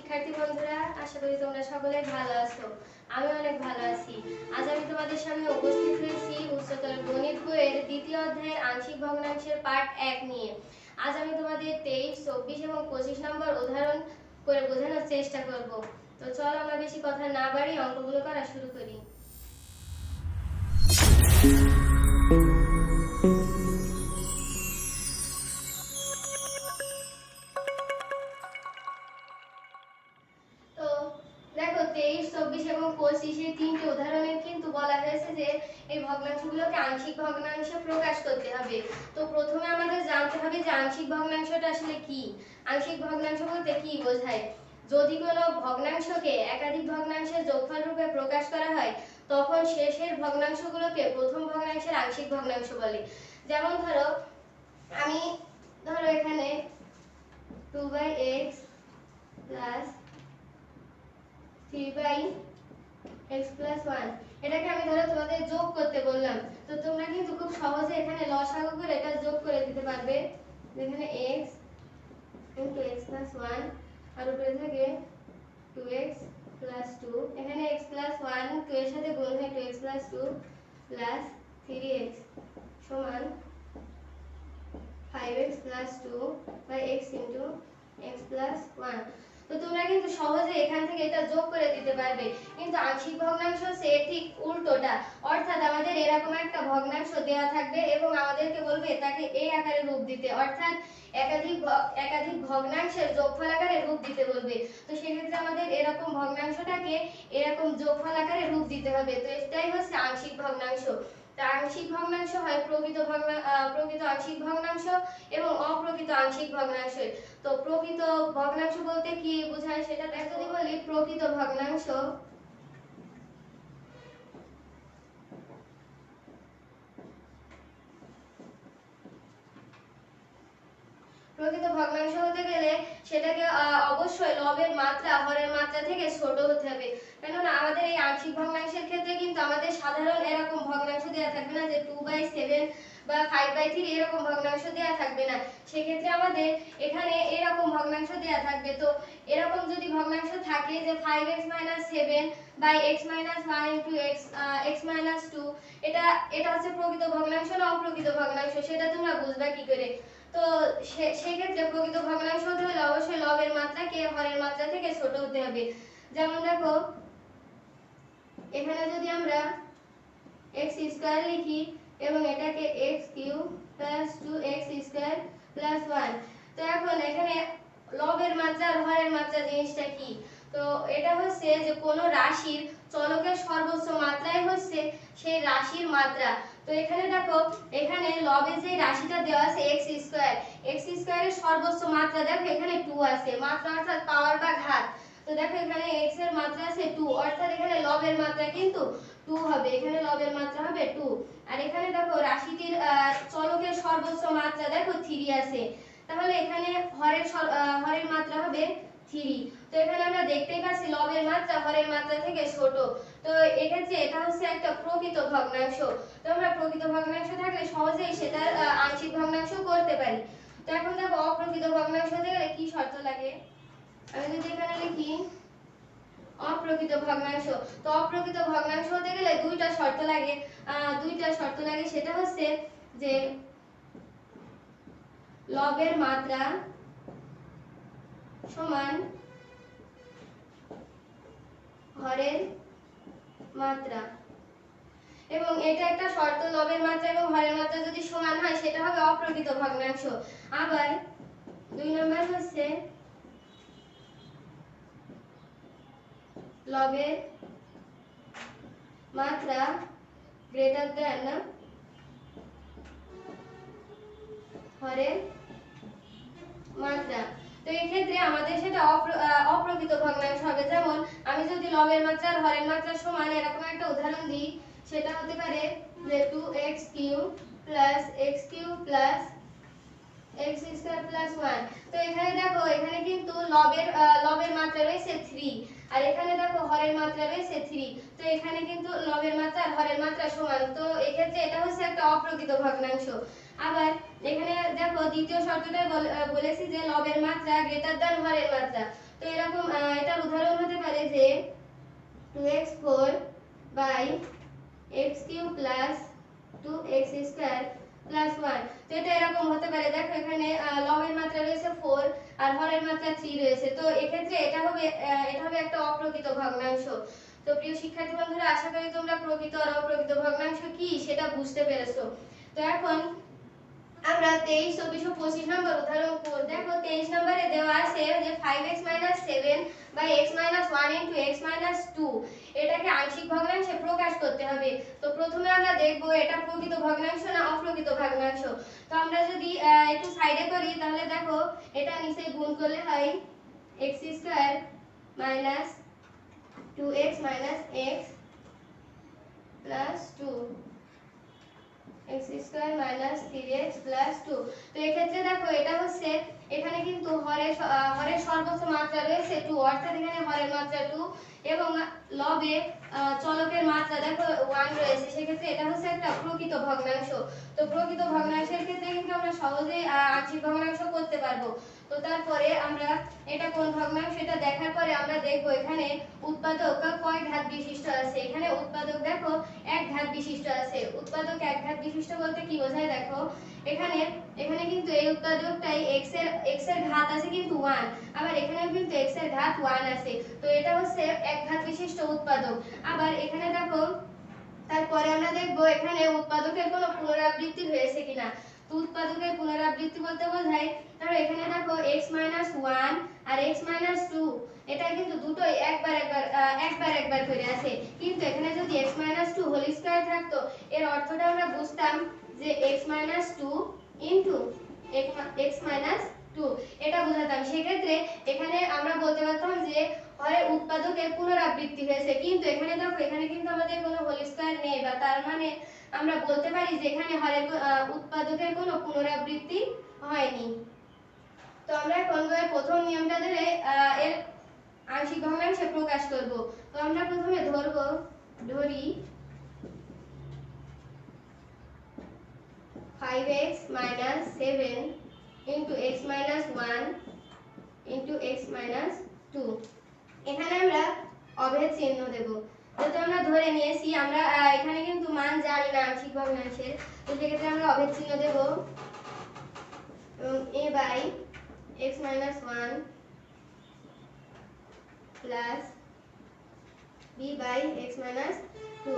শিক্ষার্থী বন্ধুরা, আশা করি তোমরা সকলে ভালো আছো। আমি অনেক ভালো আছি। আজ আমি তোমাদের সামনে উপস্থিত হয়েছি উচ্চতর গণিত বইয়ের দ্বিতীয় অধ্যায়ের আংশিক ভগ্নাংশের পার্ট 1 নিয়ে। আজ আমি তোমাদের 23, 24 এবং 25 নম্বর উদাহরণ করে বোঝানোর চেষ্টা করব। তো চলো আমরা বেশি কথা না বাড়িয়ে অঙ্কগুলো করা শুরু করি। তো দেখো 23, 24 এবং 25 এই তিনটি উদাহরণে কিন্তু বলা হয়েছে যে এই ভগ্নাংশগুলোকে আংশিক ভগ্নাংশে প্রকাশ করতে হবে। তো প্রথমে আমাদের জানতে হবে যে আংশিক ভগ্নাংশটা আসলে কি। আংশিক ভগ্নাংশ বলতে কি বোঝায়? যদি কোনো ভগ্নাংশকে একাধিক ভগ্নাংশের যোগফল রূপে প্রকাশ করা হয় তখন শেষের ভগ্নাংশগুলোকে প্রথম ভগ্নাংশের আংশিক ভগ্নাংশ বলে। যেমন ধরো এখানে 2/x প্লাস 3/x plus 1 এটাকে আমি ধরো তোমাদের যোগ করতে বললাম। তো তোমরা কিন্তু খুব সহজে এখানে লসাগু করে এটা যোগ করে দিতে পারবে। এখানে x into x plus 1 আর উপরে থাকে 2x plus 2, এখানে x plus 1 2 এর সাথে গুণ হয় 2x plus 2 plus 3x সমান 5x plus 2 by x into x plus 1। তো তোমরা কিন্তু সহজে এখান থেকে এটা যোগ করে দিতে পারবে। কিন্তু আংশিক ভগ্নাংশ সে ঠিক উল্টোটা, অর্থাৎ আমাদের এরকম একটা ভগ্নাংশ দেওয়া থাকবে এবং আমাদেরকে বলবে তাকে এই আকারে রূপ দিতে, অর্থাৎ একাধিক ভগ্নাংশের যোগফল আকারে রূপ দিতে বলবে। তো সেক্ষেত্রে আমাদের এরকম ভগ্নাংশটাকে এরকম যোগফল আকারে রূপ দিতে হবে। তো এটাই হচ্ছে আংশিক ভগ্নাংশ। আংশিক ভগ্নাংশ হয় প্রকৃত আংশিক ভগ্নাংশ এবং অপ্রকৃত আংশিক ভগ্নাংশ। তো প্রকৃত ভগ্নাংশ বলতে কি বোঝায় সেটা দেখো। যদি বলি প্রকৃত ভগ্নাংশ হতে গেলে সেটাকে অবশ্যই লবের মাত্রা হরের মাত্রা থেকে ছোট হতে হবে। কেননা আমাদের এই আংশিক ভগ্নাংশের ক্ষেত্রে কিন্তু আমাদের সাধারণ এরকম ভগ্নাংশ দেওয়া থাকবে না যে 2/7 বা 5/3 এরকম ভগ্নাংশ দেওয়া থাকবে না। সেক্ষেত্রে আমাদের এখানে এরকম ভগ্নাংশ দেওয়া থাকবে। তো এরকম যদি ভগ্নাংশ থাকে যে 5x - 7 by x - 1 into x - 2, এটা হচ্ছে প্রকৃত ভগ্নাংশ না অপ্রকৃত ভগ্নাংশ সেটা তোমরা বুঝবা কি করে? তো সেই ক্ষেত্রে প্রকৃত ভগ্নাংশ হতে হলে অবশ্যই লবের মাত্রাকে হরের মাত্রা থেকে ছোট হতে হবে। যেমন দেখো এখানে যদি আমরা x² লিখি এবং এটাকে x³ + 2x² + 1। তো এখন এখানে লবের মাত্রা আর হরের মাত্রা জিনিসটা কি? তো এটা হচ্ছে যে কোনো রাশির চলকের সর্বোচ্চ মাত্রাই হচ্ছে সেই রাশির মাত্রা। তো এখানে দেখো এখানে লবে যে রাশিটা দেওয়া আছে x² এর সর্বোচ্চ মাত্রা দেখো এখানে 2 আছে, মাত্রা অর্থাৎ পাওয়ার বা ঘাত। তো দেখো এখানে x এর মাত্রা আছে 2, অর্থাৎ এখানে লবের মাত্রা কিন্তু 2 হবে, এখানে লবের মাত্রা হবে 2। আর এখানে দেখো রাশিটির চলকের সর্বোচ্চ মাত্রা দেখো 3 আছে, তাহলে এখানে হরের মাত্রা হবে 3। তো এখানে আমরা দেখতেই পাচ্ছি লবের মাত্রা হরের মাত্রা থেকে ছোট। তো এক্ষেত্রে এটা হচ্ছে একটা প্রকৃত ভগ্নাংশ। তো আমরা প্রকৃত ভগ্নাংশ থাকলে সহজেই সেটার আংশিক ভগ্নাংশ করতে পারি। তো এখন দেখো অপ্রকৃত ভগ্নাংশ হতে গেলে কি শর্ত লাগে। আমি যদি এখানে লিখি অপ্রকৃত ভগ্নাংশ, তো অপ্রকৃত ভগ্নাংশ হতে গেলে দুইটা শর্ত লাগে। সেটা হচ্ছে যে লবের মাত্রা সমান হরের মাত্রা, এবং এটা একটা শর্ত, লবের মাত্রা এবং হরের মাত্রা যদি সমান হয় সেটা হবে অপ্রকৃত ভগ্নাংশ। আবার 2 নম্বর হচ্ছে লবের মাত্রা গ্রেটার দ্যান হরের মাত্রা। তো এই ক্ষেত্রে আমাদের সেটা অপ্রকৃত ভগ্নাংশ হবে। যেমন আমি যদি লবের মাত্রা আর হরের মাত্রা সমান এরকম একটা উদাহরণ দিই, সেটা হতে পারে যে 2x³ + x³ + x² + 1। তো এখানে দেখো এখানে কিন্তু লবের মাত্রা রয়েছে 3 আর এখানে দেখো হরের মাত্রা রয়েছে 3। তো এখানে কিন্তু লবের মাত্রা আর হরের মাত্রা সমান। তো এই ক্ষেত্রে এটা হচ্ছে একটা অপ্রকৃত ভগ্নাংশ। আবার এখানে দেখো দ্বিতীয় শর্তটাই বলেছি যে লবের মাত্রা গ্রেটার দ্যান হরের মাত্রা। তো এরকম এটার উদাহরণ হতে পারে যে 2x4 by x³ plus 2x square plus 1। তো এটা এরকম হতে পারে, দেখো এখানে লবের মাত্রা রয়েছে 4 আর হরের মাত্রা 3 রয়েছে। তো এক্ষেত্রে এটা হবে একটা অপ্রকৃত ভগ্নাংশ। তো প্রিয় শিক্ষার্থী বন্ধুরা, আশা করি তোমরা প্রকৃত আর অপ্রকৃত ভগ্নাংশ কি সেটা বুঝতে পেরেছো। তো এখন আমরা 23, 24 ও 25 নম্বর উদাহরণ করব। দেখো 23 নম্বরে দেওয়া আছে যে 5x 7 by x 1 into x 2 এটাকে আংশিক ভগ্নাংশে প্রকাশ করতে হবে। তো প্রথমে আমরা দেখব এটা প্রকৃত ভগ্নাংশ না অপ্রকৃত ভগ্নাংশ। তো আমরা যদি একটু সাইডে করি তাহলে দেখো এটা নিচে গুণ করলে হয় x square minus 2x x plus 2 x square minus 3x plus 2। তো এই ক্ষেত্রে দেখো এটা হচ্ছে এখানে কিন্তু হরের সর্বোচ্চ মাত্রা রয়েছে 2, অর্থাৎ এখানে হরের মাত্রা 2 এবং লবে চলকের মাত্রা দেখো 1 রয়েছে। সেক্ষেত্রে এটা হচ্ছে একটা প্রকৃত ভগ্নাংশ। তো প্রকৃত ভগ্নাংশের ক্ষেত্রে কিন্তু আমরা সহজেই আংশিক ভগ্নাংশ করতে পারবো। তো তারপরে আমরা এটা কোন ভগ্নাংশ এটা দেখার পরে আমরা দেখব এখানে উৎপাদক কয় ঘাত বিশিষ্ট আছে। এখানে উৎপাদক দেখো এক ঘাত বিশিষ্ট আছে। উৎপাদক এক ঘাত বিশিষ্ট বলতে কি বোঝায় দেখো এখানে কিন্তু এই উৎপাদকটাই x এর ঘাত আছে কিন্তু 1, আবার এখানেও কিন্তু x এর ঘাত 1 আছে। তো এটা হচ্ছে এক ঘাত বিশিষ্ট উৎপাদক। আবার এখানে দেখো তারপরে আমরা দেখব এখানে উৎপাদকের কোনো পুনরাবৃত্তি হয়েছে কিনা। তো উৎপাদকের পুনরাবৃত্তি বলতে বোঝায় ধরো এখানে দেখো x 1 আর x 2 এটা কিন্তু দুটোই একবার করে আছে, কিন্তু এখানে যদি x 2 হোল স্কয়ার থাকতো এর অর্থটা আমরা বুঝতাম যে x 2 ইনটু x 2 এটা বোঝাতাম। সেক্ষেত্রে এখানে আমরা বলতে পারতাম যে হরের উৎপাদকের পুনরাবৃত্তি হয়েছে, কিন্তু এখানে দেখো এখানে কিন্তু আমাদের কোনো হোল স্কয়ার নেই, বা তার মানে আমরা বলতে পারি যে এখানে হরের উৎপাদকের কোনো পুনরাবৃত্তি হয়নি। তো আমরা এখন প্রথম নিয়মটা ধরে এর আংশিক ভগ্নাংশে প্রকাশ করব। তো আমরা প্রথমে ধরি 5x 7 into x 1 into x 2। এখানে আমরা অভেদ চিহ্ন দেব। তো আমরা ধরে নিয়েছি আমরা এখানে কিন্তু মান জানি না আংশিক ভগ্নাংশের। তো সেক্ষেত্রে আমরা অভেদ চিহ্ন দেব a by x 1 plus b by x 2।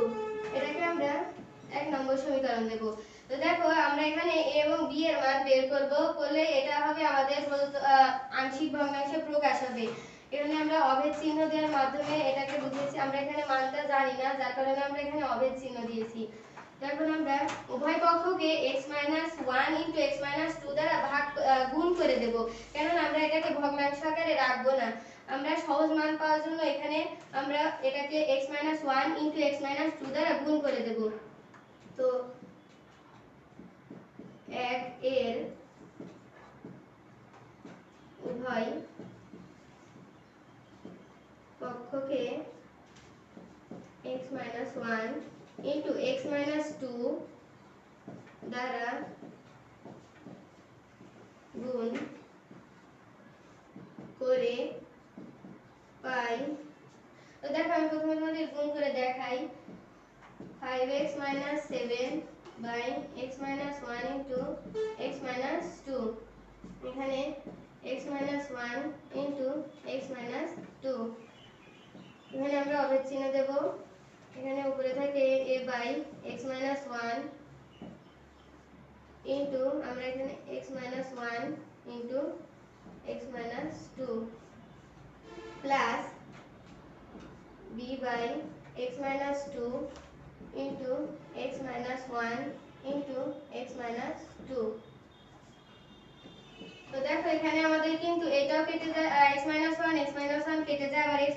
এটাকে আমরা এক নম্বর সমীকরণ দেব। তো দেখো আমরা এখানে a এবং b এর মান বের করলে এটা হবে আমাদের আংশিক ভগ্নাংশে প্রকাশ হবে। এখানে আমরা অভেদ চিহ্ন দেওয়ার মাধ্যমে এটাকে বুঝিয়েছি। আমরা এখানে মানটা জানি না, যার কারণে আমরা এখানে অভেদ চিহ্ন দিয়েছি। এখন আমরা উভয় পক্ষকে x 1 into x 2 দ্বারা গুণ করে দেব, কারণ আমরা এটাকে ভগ্নাংশ আকারে রাখবো না। আমরা সহজ মান পাওয়ার জন্য এখানে আমরা এটাকে x 1 into x 2 দ্বারা গুণ করে দেব। তো 1 এর উভয় পক্ষকে x 1 into x 2 দ্বারা গুণ করে পাই। তো দেখো আমি প্রথমে তোমাদের গুণ করে দেখাই। 5x 7 by x 1 into x 2। এখানে x 1 into x 2। এখানে আমরা অভেদ চিহ্ন দেব। এখানে উপরে থাকে a by x 1 into আমরা এখানে x 1 into x 2 plus b by x 2 into x 1 into x 2। তো দেখো এখানে আমাদের কিন্তু এটাও কেটে যায়, x 1 কেটে যায়, আবার x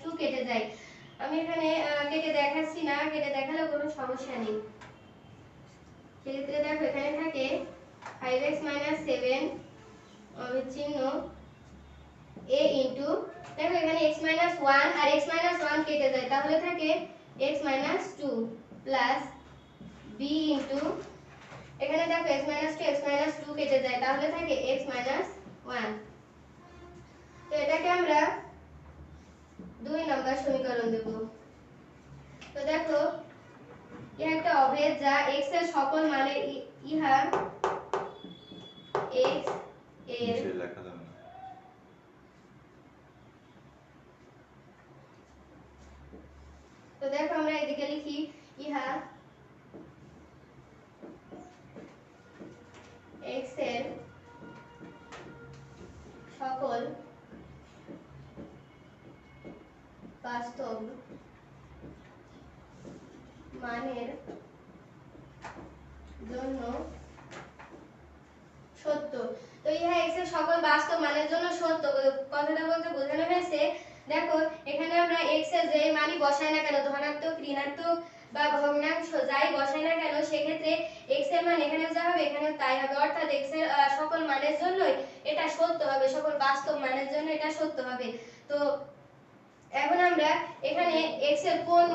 2 কেটে যায়। আমি এখানে কেটে দেখাচ্ছি না, কেটে দেখালেও কোনো সমস্যা নেই। সেক্ষেত্রে দেখো এখানে থাকে 5x 7 অভেদ চিহ্ন a ইনটু দেখো এখানে x 1 আর x 1 কেটে যায়, তাহলে থাকে x 2 প্লাস b ইনটু এখানে দেখো x-2 কেটে যায়, তাহলে থাকে x-1। তো এটাকে আমরা 2 নম্বর সমীকরণ দেব। তো দেখো ইহা একটা অভেদ যা x এর সকল মানে ইহা x এর তো দেখো আমরা এদিকে লিখি ইহা x এর সকল বাস্তব মানের জন্য সত্য। তো ইহা x এর সকল বাস্তব মানের জন্য সত্য কথাটা বলতে বোঝানো হয়েছে, দেখো এখানে আমরা x এর যে মানই বসাই না কেন, ধনাত্মক ঋণাত্মক বা ভগ্নাংশ যাই বসাই না কেন, সেক্ষেত্রে x এর মান এখানেও যা হবে এখানেও তাই হবে, অর্থাৎ x এর সকল মানের জন্যই এটা সত্য হবে, সকল বাস্তব মানের জন্য এটা সত্য হবে। তো এখন আমরা এখানে x এর কোন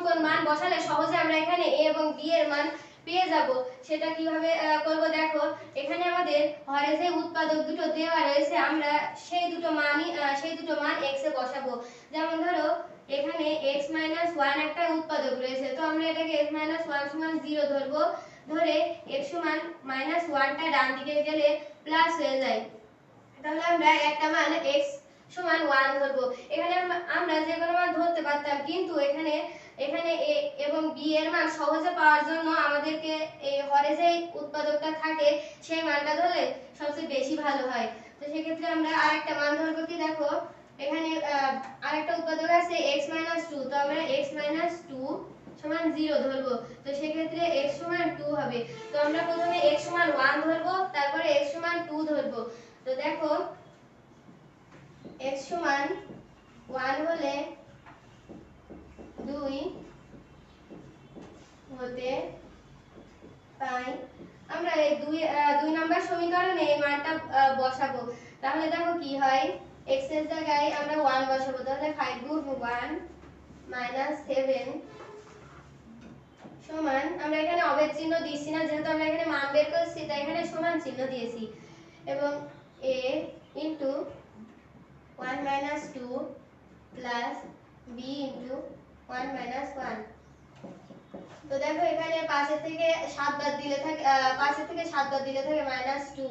কোন মান বসালে সহজে আমরা এখানে a এবং b এর মান পেয়ে যাব, সেটা কিভাবে করব দেখো, এখানে আমাদের হরে যে উৎপাদক দুটো দেওয়া রয়েছে আমরা সেই দুটো মান x এ বসাবো। যেমন ধরো এখানে x-1 একটা উৎপাদক রয়েছে, তো আমরা এটাকে x-1 সমান 0 ধরবো, ধরে x সমান -1 টা ডান দিকে গেলে প্লাস হয়ে যায়, তাহলে আমরা একটা মান x সমান 1 ধরবো। এখানে আমরা যে কোনো মান ধরতে পারতাম, কিন্তু এখানে a এবং b এর মান সহজে পাওয়ার জন্য আমাদেরকে এই হরে যে উৎপাদকটা থাকে সেই মানটা ধরলে সবচেয়ে বেশি ভালো হয়। তো সেক্ষেত্রে আমরা আরেকটা মান ধরবো, কি দেখো এখানে আরেকটা উৎপাদক আছে x-2, তো আমরা x-2 সমান 0 ধরবো, তো সেক্ষেত্রে x সমান 2 হবে। তো আমরা প্রথমে x সমান 1 ধরবো, তারপরে x সমান 2 ধরবো। তো দেখো x সমান 1 হলে 2 হতে পাই, আমরা এই 2 নম্বর সমীকরণে এই মানটা বসাবো, তাহলে দেখো কি হয়, x এর জায়গায় আমরা 1 বসাবো, তাহলে 5 গুণ 1 -7 সমান, আমরা এখানে অভেদ চিহ্ন দিচ্ছি না, যেহেতু আমরা এখানে মান বের করছি তাই এখানে সমান চিহ্ন দিয়েছি, এবং a into 1 - 2 plus b into 1 - 1। তো দেখো এখানে 5 থেকে 7 বাদ দিলে থাকে -2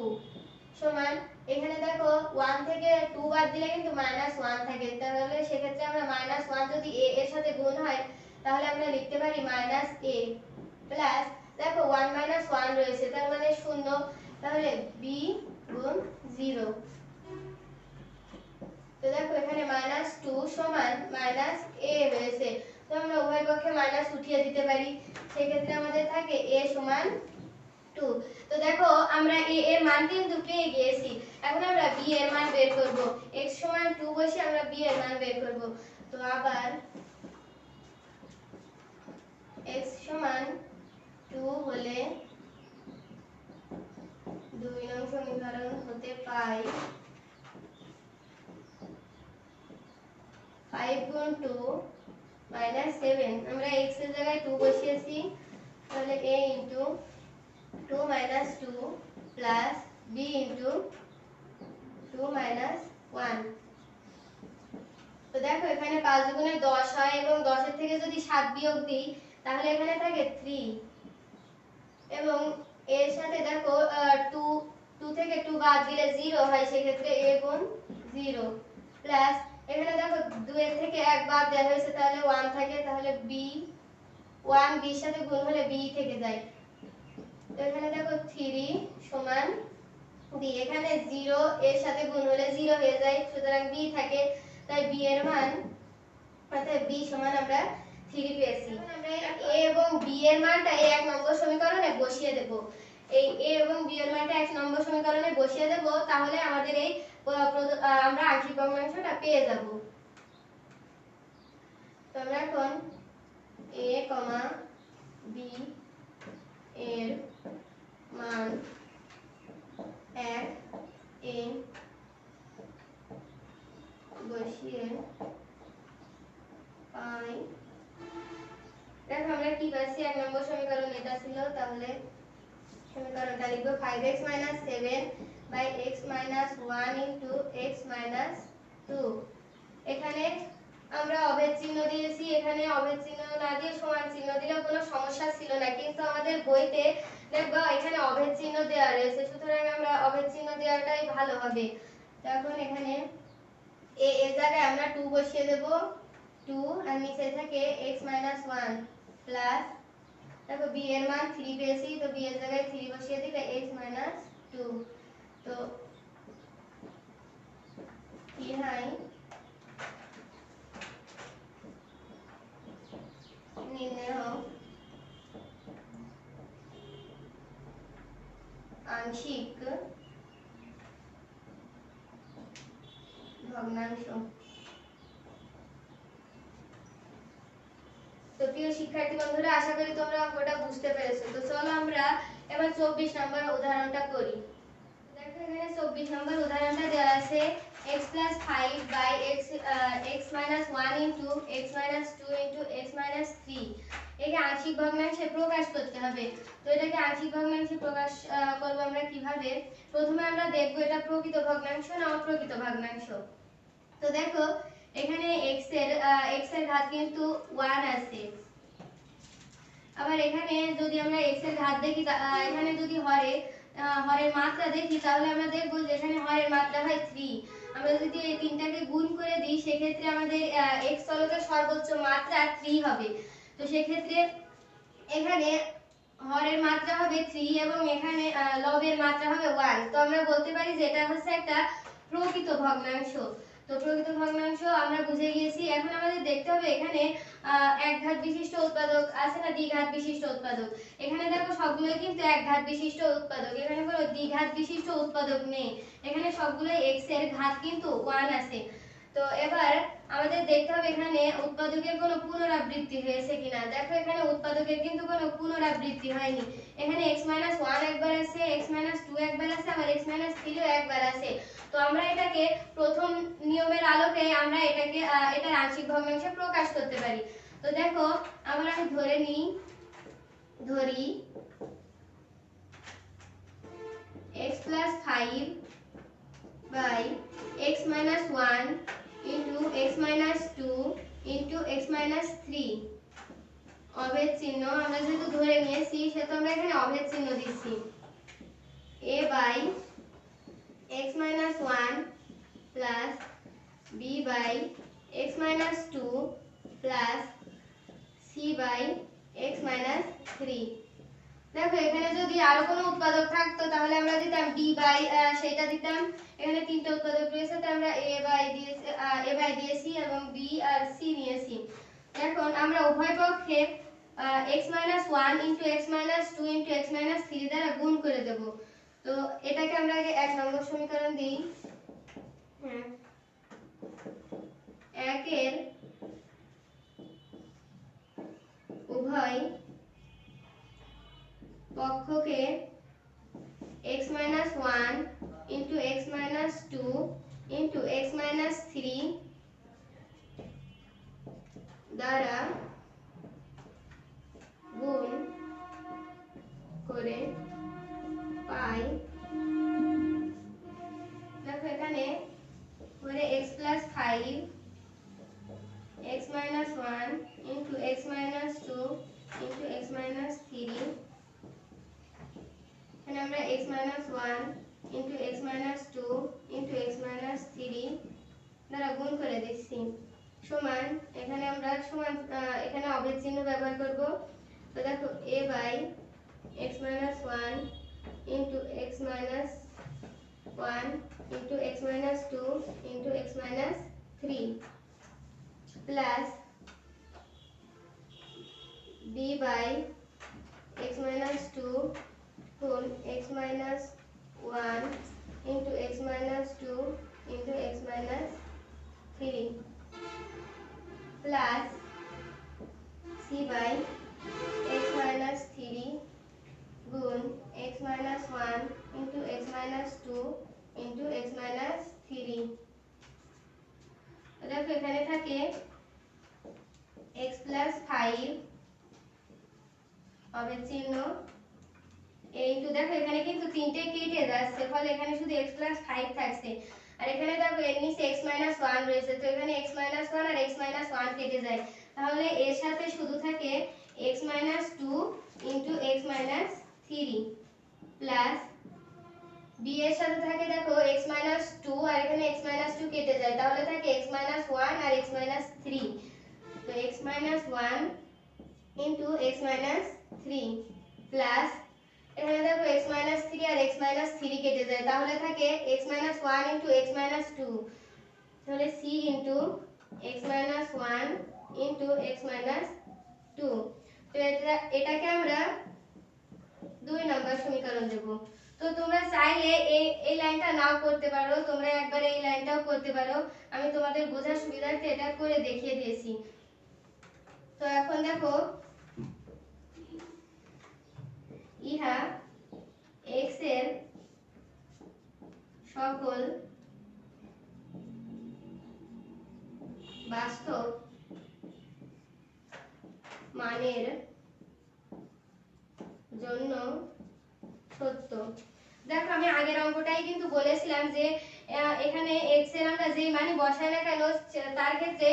সমান, এখানে দেখো 1 থেকে 2 বাদ দিলে কিন্তু -1 থাকে, তাহলে সেক্ষেত্রে আমরা -1 যদি a এর সাথে গুণ হয় তাহলে আমরা লিখতে পারি -a প্লাস, দেখো 1 - 1 রয়েছে তার মানে 0, তাহলে b গুণ 0। তো দেখো এখানে -2 সমান -a রয়েছে, তো আমরা উভয় পক্ষে মাইনাস উঠিয়ে দিতে পারি, সেই ক্ষেত্রে আমাদের থাকে a সমান 2। তো দেখো আমরা a এর মান কিন্তু পেয়ে গিয়েছি, এখন আমরা b এর মান বের করব, x সমান 2 বসে আমরা b এর মান বের করব। তো আবার x সমান 2 হলে 2 নং সমীকরণ হতে পাই 5 গুণ 2 -7, আমরা x এর জায়গায় 2 বসিয়েছি, তাহলে a into 2 - 2 plus b into 2 - 1। তো দেখো এখানে 5 গুণে 10 হয় এবং 10 এর থেকে যদি 7 বিয়োগ দিই তাহলে এখানে থাকে 3, এবং এর সাথে দেখো 2 থেকে 2 বাদ দিলে 0 হয়, সেক্ষেত্রে a গুণ 0 প্লাস, এখানে দেখো 2 এর থেকে 1 বাদ দেওয়া হয়েছে তাহলে 1 থাকে, তাহলে b 1 b এর সাথে গুণ হলে b থেকে যায়, তো এখানে দেখো 3 সমান b, এখানে 0 এর সাথে গুণ হলে 0 হয়ে যায়, সুতরাং b থাকে, তাই b এর মান অর্থাৎ b সমান আমরা 3 পেয়েছি। আমরা a এবং b এর মানটা এই 1 নম্বর সমীকরণে বসিয়ে দেব, এই a এবং b এর মানটা 1 নম্বর সমীকরণে বসিয়ে দেব, তাহলে আমাদের এই আমরা আংশিক ভগ্নাংশটা পেয়ে যাব। তো আমরা এখন a, b এর মান 1 এ বসিয়ে পাই, দেখো আমরা কি পাচ্ছি, 1 নম্বর সমীকরণ এটা ছিল, তাহলে সমীকরণটা লিখব 5x 7 by x 1 into x 2। এখানে আমরা অভেদ চিহ্ন দিয়েছি, এখানে অভেদ চিহ্ন না দিয়ে সমান চিহ্ন দিলেও কোনো সমস্যা ছিল না, কিন্তু আমাদের বইতে দেখবা এখানে অভেদ চিহ্ন দেওয়া রয়েছে, সুতরাং আমরা অভেদ চিহ্ন দেওয়াটাই ভালো হবে। এখন এখানে এর জায়গায় আমরা 2 বসিয়ে দেব, 2 আর নিচে থাকে x 1 প্লাস, দেখো b এর মান 3 পেয়েছি, তো b এর জায়গায় 3 বসিয়ে দিলে x 2। তো কি হয়, নির্ণয় আংশিক ভগ্নাংশ। তো প্রিয় শিক্ষার্থী বন্ধুরা, আশা করি তোমরা অঙ্কটা বুঝতে পেরেছো। তো চলো আমরা এবার 24 নম্বর উদাহরণটা করি। দেখো এখানে 24 নম্বর উদাহরণটা দেওয়া আছে x 5 by x 1 into x 2 into x 3। একে আংশিক ভগ্নাংশে প্রকাশ করতে হবে। তো এটাকে আংশিক ভগ্নাংশে প্রকাশ করব আমরা কিভাবে? প্রথমে আমরা দেখব এটা প্রকৃত ভগ্নাংশ না অপ্রকৃত ভগ্নাংশ। তো দেখো এখানে x এর ঘাত কিন্তু 1 আছে, আবার এখানে যদি আমরা x এর ঘাত দেখি, এখানে যদি হরের মাত্রা দেখি, তাহলে আমরা দেখব যে এখানে হরের মাত্রা হয় 3। আমরা যদি এই তিনটাকে গুণ করে দিই, সেক্ষেত্রে আমাদের x চলকের সর্বোচ্চ মাত্রা 3 হবে। তো সেক্ষেত্রে এখানে হরের মাত্রা হবে 3 এবং এখানে লবের মাত্রা হবে 1। তো আমরা বলতে পারি যে এটা হচ্ছে একটা প্রকৃত ভগ্নাংশ। তো প্রকৃত ভগ্নাংশ আমরা বুঝে গিয়েছি। এখন আমাদের দেখতে হবে এখানে এক ঘাত বিশিষ্ট উৎপাদক আছে না দ্বিঘাত বিশিষ্ট উৎপাদক। এখানে দেখো সবগুলোই কিন্তু এক ঘাত বিশিষ্ট উৎপাদক, এখানে কোনো দ্বিঘাত বিশিষ্ট উৎপাদক নেই, এখানে সবগুলোই x এর ঘাত কিন্তু 1 আছে। তো এবার আমাদের দেখতে হবে এখানে উৎপাদকের কোনো পুনরাবৃত্তি হয়েছে কিনা। দেখো এখানে উৎপাদকের কিন্তু কোনো পুনরাবৃত্তি হয়নি, এখানে x 1 একবার আছে, x 2 একবার আছে, আবার x 3 ও একবার আছে। তো আমরা এটাকে প্রথম নিয়মের আলোকে আমরা এটাকে এটার আংশিক ভগ্নাংশে প্রকাশ করতে পারি। তো দেখো আমরা ধরি x 5 by x 1 into x 2 into x 3। অভেদ চিহ্ন আমরা যেহেতু ধরে নিয়েছি, সেহেতু আমরা এখানে অভেদ চিহ্ন দিচ্ছি। a by x 1 plus b by x 2 plus c by x 3। দেখো এখানে যদি আরো কোনো উৎপাদক থাকতো তাহলে আমরা দিতাম d বাই সেটা দিতাম। এখানে তিনটা উৎপাদক রয়েছে, তো আমরা a বাই দিয়েছি এবং b আর c নিয়েছি। এখন আমরা উভয় পক্ষে x 1 into x 2 into x 3 দ্বারা গুণ করে দেব। তো এটাকে আমরা আগে 1 নম্বর সমীকরণ দিই। 1 এর উভয় পক্ষকে x 1 into x 2 into x 3 দ্বারা গুণ করে পাই। দেখো এখানে করে x 5 x 1 into x 2 into x 3, এখানে আমরা x 1 into x 2 into x 3 দ্বারা গুণ করে দিচ্ছি, সমান এখানে আমরা সমান এখানে অভেদ চিহ্ন ব্যবহার করব। তো দেখো a by x 1 into x 1 into x 2 into x 3 plus b by x 2 গুণ x 1 into x 2 into x 3 plus c by x 3 গুণ x 1 into x 2 into x 3। দেখো এখানে থাকে x 5 অভেদ চিহ্ন ইনটু দেখো এখানে কিন্তু তিনটে কেটে যাচ্ছে, ফলে এখানে শুধু x প্লাস 5 থাকছে। আর এখানে দেখো এর নিচে x মাইনাস 1 রয়েছে, তো এখানে x মাইনাস 1 আর x মাইনাস 1 কেটে যায়, তাহলে এর সাথে শুধু থাকে x minus 2 into x minus 3 plus b এর সাথে থাকে দেখো x মাইনাস 2 আর এখানে x মাইনাস 2 কেটে যায়, তাহলে থাকে x মাইনাস 1 আর x মাইনাস 3, তো x minus 1 into x minus 3 plus এখানে দেখো x মাইনাস 3 আর x মাইনাস 3 কেটে যায়, তাহলে থাকে x minus 1 into x minus 2, তাহলে c into x minus 1 into x minus 2। তো এটাকে আমরা 2 নম্বর সমীকরণ দেব। তো তোমরা চাইলে এই লাইনটা নাও করতে পারো, তোমরা একবার এই লাইনটাও করতে পারো, আমি তোমাদের বোঝার সুবিধার্থে এটা করে দেখিয়ে দিয়েছি। তো এখন দেখো ইহা x এর সকল বাস্তব মানের জন্য সত্য। দেখো আমি আগের অঙ্কটাই কিন্তু বলেছিলাম যে এখানে x এর আমরা যেই মানই বসাই না কেন তার ক্ষেত্রে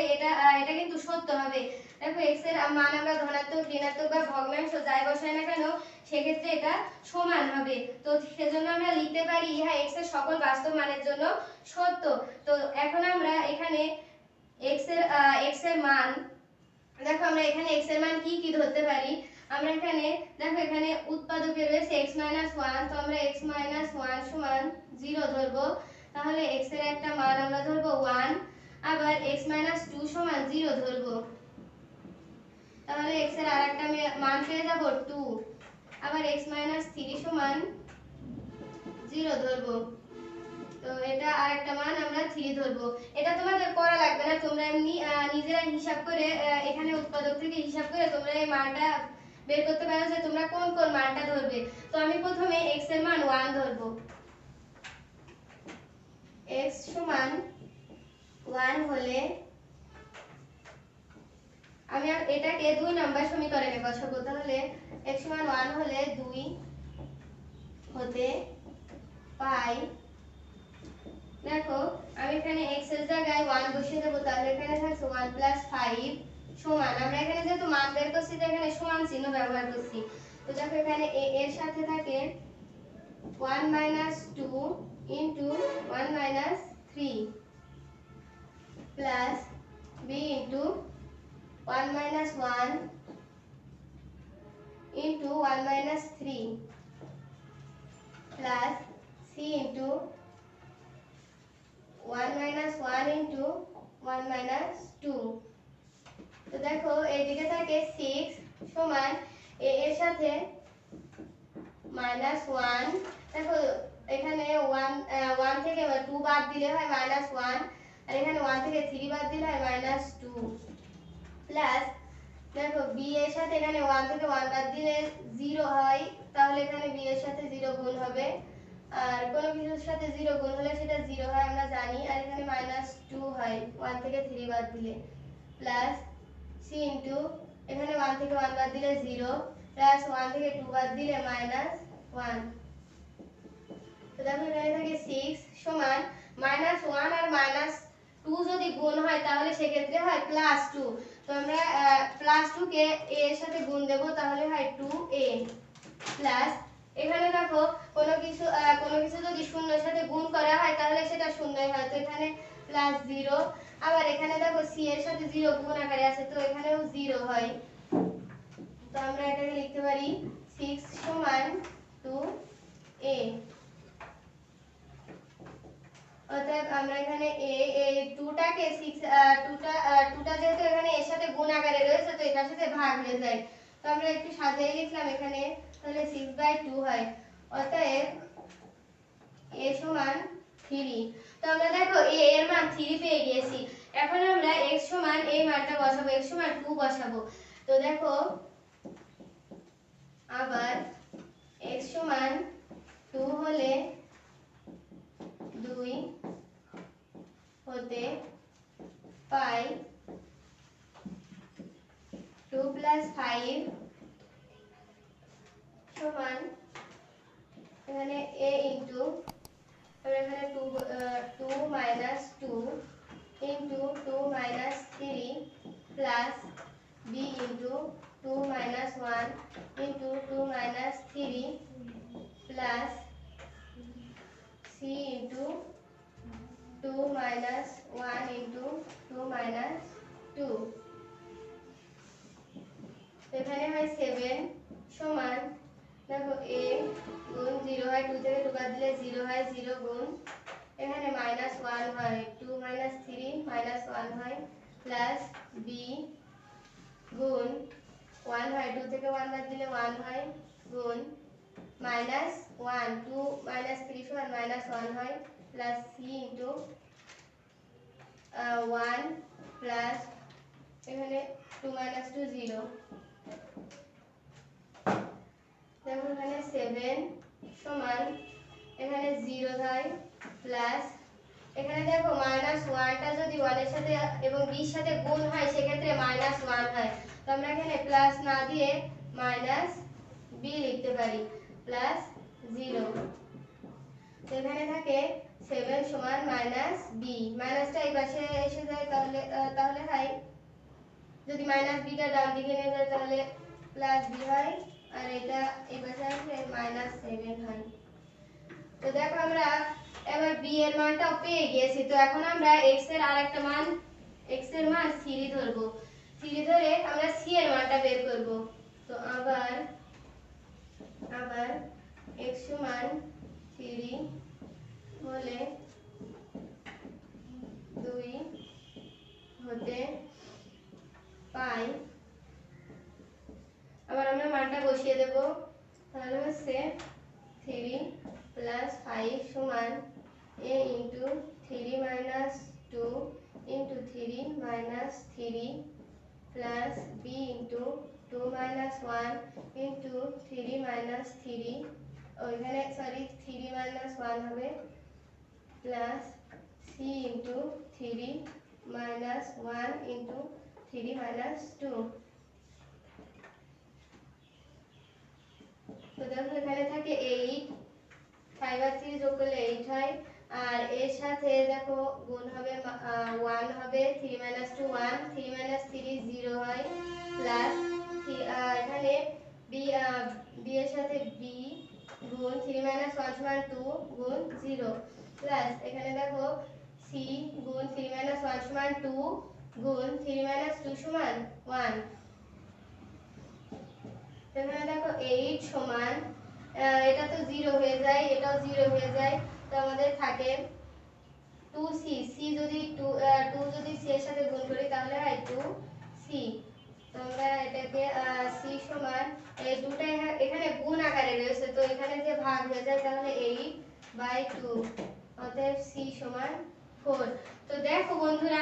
এটা কিন্তু সত্য হবে। দেখো x এর মান আমরা ধনাত্মক, ঋণাত্মক বা ভগ্নাংশ যাই বসাই না কেন সেক্ষেত্রে এটা সমান হবে। তো সেজন্য আমরা লিখতে পারি ইহা x এর সকল বাস্তব মানের জন্য সত্য। তো এখন আমরা এখানে x এর মান দেখো আমরা এখানে x এর মান কি কি ধরতে পারি, আমরা এখানে দেখো এখানে উৎপাদকে রয়েছে x 1, তো আমরা x 1 সমান 0 ধরবো, তাহলে x এর একটা মান আমরা ধরবো 1, আবার x 2 সমান 0 ধরবো, তাহলে x এর আরেকটা মান পেয়ে যাব 2, আবার x 3 সমান 0 ধরবো, তো এটা আরেকটা মান আমরা 3 ধরবো। এটা তোমাদের করা লাগবে না, তোমরা এমনি নিজেরা হিসাব করে এখানে উৎপাদক থেকে হিসাব করে তোমরা এই মানটা বের করতে পারো যে তোমরা কোন কোন মানটা ধরবে। তো আমি প্রথমে x এর মান 1 ধরবো, x সমান 1 হলে আমি এটাকে 2 নম্বর সমীকরণে বসাবো, তাহলে x সমান 1 হলে 2 হতে পাই, দেখো আমি এখানে x এর জায়গায় 1 বসিয়ে দেব, তাহলে এখানে থাকছে 1 প্লাস 5 সমান, আমরা এখানে যেহেতু মান বের করছি তো এখানে সমান চিহ্ন ব্যবহার করছি, তো দেখো এখানে a এর সাথে থাকে 1 2 into 1 3 plus b into 1 1 into 1 3 plus c into 1 1 into 1 2। তো দেখো এইদিকে থাকে 6 সমান a এর সাথে -1, দেখো এখানে 1 থেকে 2 বাদ দিলে হয় -1, আর এখানে 1 থেকে 3 বাদ দিলে হয় -2 প্লাস দেখো b এর সাথে এখানে 1 থেকে 1 বাদ দিলে 0 হয়, তাহলে এখানে b এর সাথে 0 গুণ হবে, আর কোনো কিছুর সাথে 0 গুণ হলে সেটা 0 হয় আমরা জানি, আর এখানে -2 হয় 1 থেকে 3 বাদ দিলে, প্লাস c ইনটু এখানে 1 থেকে 1 বাদ দিলে 0 প্লাস 1 থেকে 2 বাদ দিলে -1। তো দেখো এখানে থাকে 6 সমান -1 আর -2 যদি গুণ হয় তাহলে সেক্ষেত্রে হয় +2, তো আমরা +2 কে a এর সাথে গুণ দেব, তাহলে হয় 2a প্লাস এখানে দেখো কোনো কিছু যদি শূন্যের সাথে গুণ করা হয় তাহলে সেটা শূন্যই হয়, তো এখানে +0, আবার এখানে দেখো c এর সাথে 0 গুণ আকারে আছে, তো এখানেও 0 হয়, তো আমরা এটাকে লিখতে পারি 6 সমান 2a। অতএব আমরা এখানে এই 2টাকে 2টা যেহেতু এখানে এর সাথে গুণ আকারে রয়েছে তো এটার সাথে ভাগ হয়ে যায়, তো আমরা একটু সাজিয়ে লিখলাম এখানে, তাহলে 6/2 হয়, অতএব a সমান 3। তো আমরা দেখো a এর মান 3 পেয়ে গিয়েছি, এখন আমরা x সমান এই মানটা বসাবো, x সমান 2 বসাবো, তো দেখো আবার x সমান 2 হলে 2 হতে পাই 2 + 5 সমান এখানে a ইনটু তারপর এখানে 2 minus 2 into 2 minus 3 plus b into 2 minus 1 into 2 minus 3 plus c into 2 minus 1 into 2 minus 2। এখানে হয় 7 সমান দেখো a গুণ 0 হয় 2 থেকে 2 বাদ দিলে 0 হয় 0 গুণ এখানে -1 হয় 2 3 -1 হয় প্লাস b গুণ 1 হয় 2 থেকে 1 বাদ দিলে 1 হয় গুণ -1 2 3 সমান -1 হয় প্লাস c ইনটু 1 প্লাস এখানে 2 2 0। দেখো এখানে 7 সমান এখানে 0 হয় প্লাস এখানে দেখো -1টা যদি 1 এর সাথে এবং b এর সাথে গুণ হয় সেক্ষেত্রে -1 হয়। তো আমরা এখানে প্লাস না দিয়ে b লিখতে পারি প্লাস 0। তো এখানে থাকে 7 সমান b মাইনাসটা এই পাশে এসে যায় তাহলে হয় যদি -bটা ডান দিকে নিয়ে যায় তাহলে +b হয় আর এটা এই পাশে আসলে -7 হয়। তো দেখো আমরা এবার b এর মানটাও পেয়ে গিয়েছি। তো এখন আমরা x এর আরেকটা মান x এর মান 3 ধরব। 3 ধরে আমরা c এর মানটা বের করব। তো আবার x সমান 3 হলে 2 হতে পাই। আবার আমরা মানটা বসিয়ে দেব। তাহলে হচ্ছে 3 + 5 সমান a * 3 - 2 * 3 - 3 plus b * 2 - 1 * 3 - 3 ওইখানে সরি 3 - 1 হবে plus c * 3 - 1 * 3 - 2। তো দেখো এখানে থাকে 8 5 আর 3 যোগ করলে 8 হয় আর এর সাথে দেখো গুণ হবে 1 হবে 3 - 2 1 3 - 3 0 হয় প্লাস এখানে b এর সাথে b গুণ 3 - 1 সমান 2 গুণ 0 প্লাস এখানে দেখো c গুণ 3 - 1 সমান 2 গুণ 3 - 2 সমান 1। এখানে দেখো 8 সমান এটা তো 0 হয়ে যায় এটাও 0 হয়ে যায়। তো আমাদের থাকে 2c c যদি 2 যদি c এর সাথে গুণ করি তাহলে হয় 2c। তো আমরা এটাকে c সমান এই দুটো এখানে গুণ আকারে রয়েছে তো এখানে যে ভাগ হয়ে যায় তাহলে 8/2 অতএব c সমান 4। তো দেখো বন্ধুরা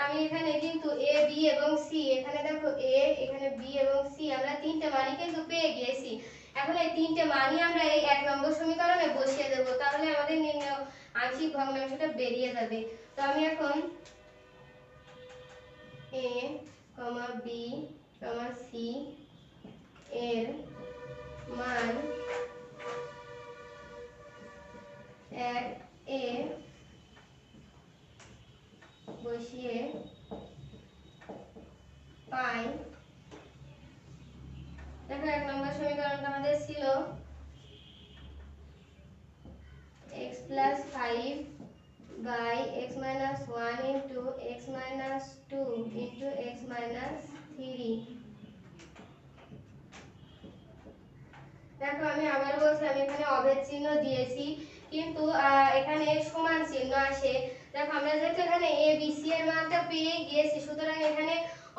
আমি এখানে কিন্তু a b এবং c এখানে দেখো a এখানে b এবং c আমরা তিনটে মানই কিন্তু পেয়ে গিয়েছি। এখন এই তিনটে মানই আমরা এই 1 নম্বর সমীকরণে বসিয়ে দেব তাহলে আমাদের নির্ণয় আংশিক ভগ্নাংশটা বেরিয়ে যাবে। তো আমি এখন a, b, c এর মান 1 এ বসিয়ে পাই। দেখো 1 নম্বর সমীকরণটা আমাদের ছিল x + 5 by x - 1 into x - 2 into x - 3। দেখো আমি আবার বলছি আমি এখানে অভেদ চিহ্ন দিয়েছি কিন্তু এখানে সমান চিহ্ন আসে। দেখো আমরা যেহেতু এখানে a b c এর মানটা পেয়ে গিয়েছি সুতরাং এখানে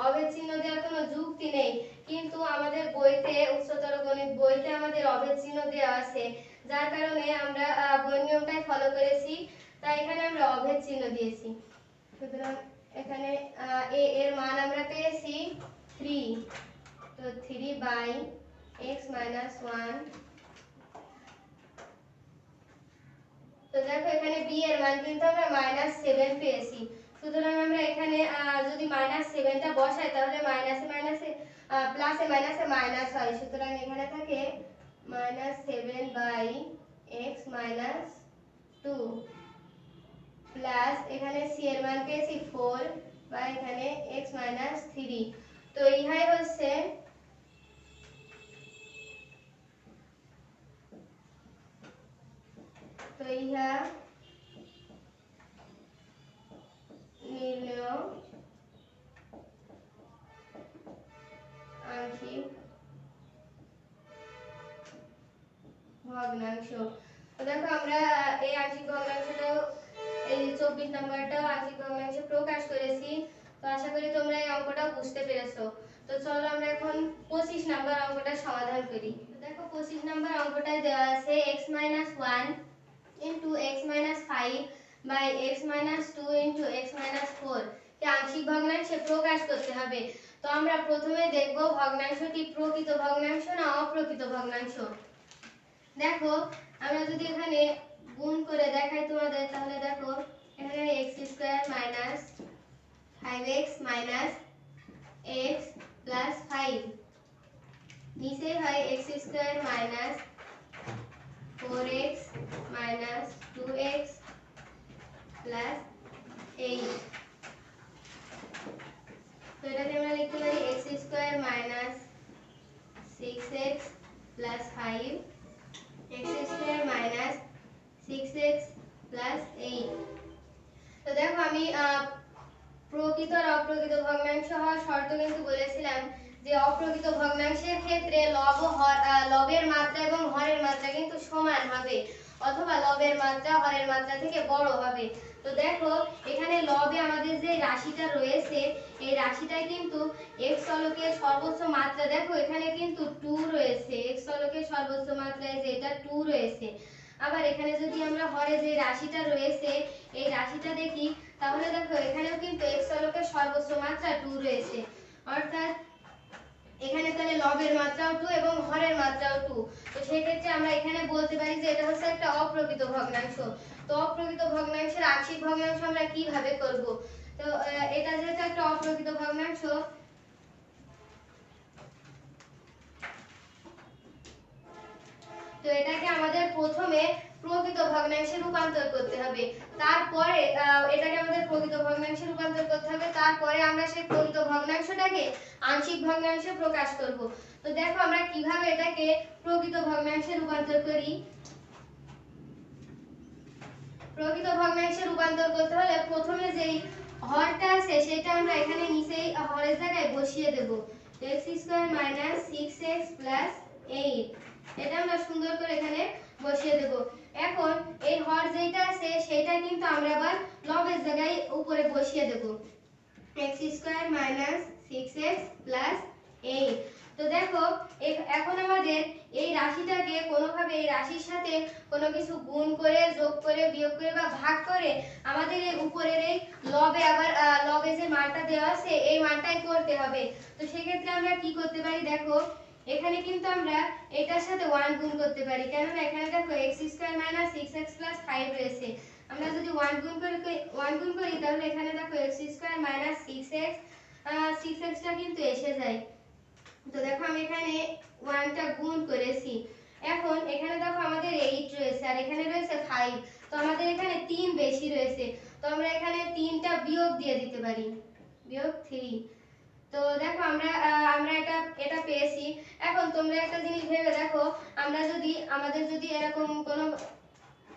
অভেদ চিহ্ন দেওয়ার কোনো যুক্তি নেই। কিন্তু আমাদের বইতে উচ্চতর গণিত বইতে আমাদের অভেদ চিহ্ন দেওয়া আছে যার কারণে আমরা বই নিয়মটাই ফলো করেছি তাই এখানে আমরা অভেদ চিহ্ন দিয়েছি। সুতরাং এখানে a এর মান আমরা পেয়েছি 3। তো 3/x - 1। তো দেখো এখানে b এর মান কিন্তু আমরা -7 পেয়েছি। সুতরাং আমরা এখানে যদি -7টা বসাই তাহলে মাইনাসে মাইনাসে প্লাসে মাইনাসে মাইনাস হয়। সুতরাং এখানে থাকে -7/x x মাইনাস 2 প্লাস এখানে c এর মান পেয়েছি 4 বা এখানে x মাইনাস 3। তো ইহাই হচ্ছে ইহা নির্ণয় আংশিক ভগ্নাংশ। তো দেখো আমরা এই আংশিক ভগ্নাংশটাও এই 24 নম্বরটাও আংশিক ভগ্নাংশে প্রকাশ করেছি। তো আশা করি তোমরা এই অঙ্কটা বুঝতে পেরেছো। তো চলো আমরা এখন 25 নম্বর অঙ্কটা সমাধান করি। তো দেখো 25 নম্বর অঙ্কটায় দেওয়া আছে x 1 into x 5 by x 2 into x 4 কে আংশিক ভগ্নাংশে প্রকাশ করতে হবে। তো আমরা প্রথমে দেখব ভগ্নাংশটি প্রকৃত ভগ্নাংশ না অপ্রকৃত ভগ্নাংশ। দেখো আমরা যদি এখানে গুণ করে দেখাই তোমাদের, তাহলে দেখো এখানে x square minus 5x minus x plus 5 নিচে হয় x square minus 4x minus 2x plus 8। তো এটাকে আমরা লিখতে পারি x square minus 6x plus 5 x square minus 6x plus 8। তো দেখো আমি প্রকৃত আর অপ্রকৃত ভগ্নাংশ হওয়ার শর্ত কিন্তু বলেছিলাম যে অপ্রকৃত ভগ্নাংশের ক্ষেত্রে লবের মাত্রা এবং হরের মাত্রা কিন্তু সমান হবে, অথবা লবের মাত্রা হরের মাত্রা থেকে বড় হবে। তো দেখো এখানে লবে আমাদের যে রাশিটা রয়েছে এই রাশিটায় কিন্তু x চলকের সর্বোচ্চ মাত্রা, দেখো এখানে কিন্তু 2 রয়েছে, x চলকের সর্বোচ্চ মাত্রায় যে এটা 2 রয়েছে। আবার এখানে যদি আমরা হরে যে রাশিটা রয়েছে এই রাশিটা দেখি, তাহলে দেখো এখানেও কিন্তু x চলকের সর্বোচ্চ মাত্রা 2 রয়েছে, অর্থাৎ এখানে তাহলে লবের মাত্রাও 2 এবং হরের মাত্রাও 2। তো সেই ক্ষেত্রে আমরা এখানে বলতে পারি যে এটা হচ্ছে একটা অপ্রকৃত ভগ্নাংশ। তো অপ্রকৃত ভগ্নাংশের আংশিক ভগ্নাংশ আমরা কিভাবে করব? তো এটা যেহেতু একটা অপ্রকৃত ভগ্নাংশ, তো এটাকে আমাদের প্রথমে প্রকৃত ভগ্নাংশে রূপান্তর করতে হবে। তারপরে এটাকে আমাদের প্রকৃত ভগ্নাংশে রূপান্তর করতে হবে, তারপরে আমরা সেই প্রকৃত ভগ্নাংশটাকে আংশিক ভগ্নাংশে প্রকাশ করব। তো দেখো আমরা কিভাবে এটাকে প্রকৃত ভগ্নাংশে রূপান্তর করি। প্রকৃত ভগ্নাংশে রূপান্তর করতে হলে প্রথমে যেই হরটা আছে সেটা আমরা এখানে নিচেই হরের জায়গায় বসিয়ে দেব। x square minus 6x plus 8 এটা আমরা সুন্দর করে এখানে বসিয়ে দেব। এখন এই হর যেটা আছে সেটা কিন্তু আমরা আবার লবের জায়গায় উপরে বসিয়ে দেব, x square minus 6x plus 8। তো দেখো এখন আমাদের এই রাশিটাকে কোনোভাবে এই রাশির সাথে কোনো কিছু গুণ করে, যোগ করে, বিয়োগ করে বা ভাগ করে আমাদের এই উপরের এই লবে আবার লবে যে মানটা দেওয়া আছে এই মানটাই করতে হবে। তো সেই ক্ষেত্রে আমরা কি করতে পারি, দেখো এখানে কিন্তু আমরা এটার সাথে 1 গুণ করতে পারি, কেননা এখানে দেখো x square minus 6x plus 5 রয়েছে। আমরা যদি 1 গুণ করি তাহলে এখানে দেখো x square minus 6x 6x টা কিন্তু এসে যায়। তো দেখো আমি এখানে 1 টা গুণ করেছি। এখন এখানে দেখো আমাদের 8 রয়েছে আর এখানে রয়েছে 5, তো আমাদের এখানে 3 বেশি রয়েছে, তো আমরা এখানে 3 টা বিয়োগ দিয়ে দিতে পারি, বিয়োগ 3। তো দেখো আমরা এটা পেয়েছি। এখন তোমরা একটা জিনিস ভেবে দেখো, আমাদের যদি এরকম কোনো